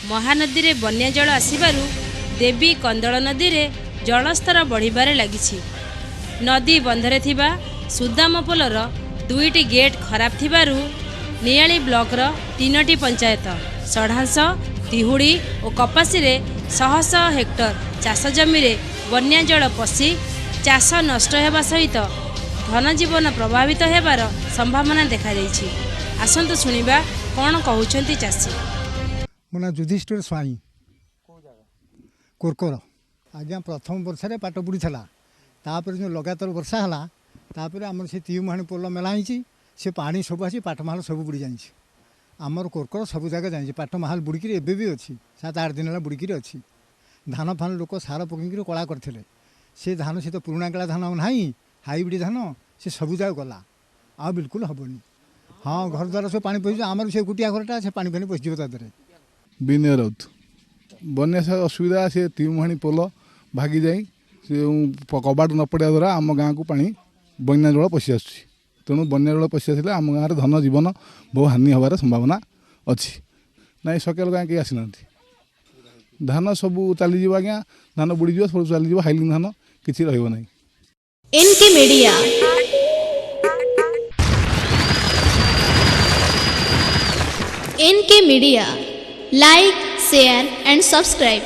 महानदी रे बन्या जल आसिबारु देवी कंदल नदी रे जलस्तर बढ़िबारे लागिछि। नदी बंधरे थिबा सुदाम पोलर 2टी गेट खराब थिबारु नियाली ब्लॉक रो 3टी पंचायत सढ़ांस तिहुड़ी और कपासी रे शह शह हेक्टर चाष जमी रे बन्या जल पशि चाष नष्ट हेबा सहित धनजीवन प्रभावित हेबार संभावना देखा जाइछि। आसंतु सुनिबा कोन कहउछंती चाषी। मोना युधिष्ठिर स्वाई कोरकोर आज्ञा प्रथम वर्ष रे पाट बुड़ी थला तापर जो लगातार वर्षा हला तापर हमर से तीमुहाणी पोल मेला हिची से पानी सब आसी पाट महल सब बुड़ी जाइछि। आमर कोरकोर सब जगह जाइछि पाट महल बुड़ीकी एबे भी अछि 7-8 दिन होला बुड़ीकी अछि। धान फान लोक सार पकिंकी कला करथिले से धान से तो पुराणा काला धान नाही हाइब्रिड धान से सब जगह गला आ बिल्कुल हबनी। हाँ घर द्वार सब पानी पहुँच आमर से गुटिया घरटा से पानी पानी पशिଯିବ ता देरे। विनय राउत बन्या से असुविधा से तीमुहाणी पोल भागी जाई से कबाट न पड़ा द्वारा आम गाँ को पानी बन्या जल पशि आसुछि। तेणु बन्या जल पशि आसिले आम गाँव में धन जीवन बहु हानि हबार संभावना अच्छी ना सकाल गाँ कहीं आसी ना धान सब चलीज आज्ञा धान बुड़ीज सब चलीज हाइलिंग धान किसी रहा। NK media like share and subscribe.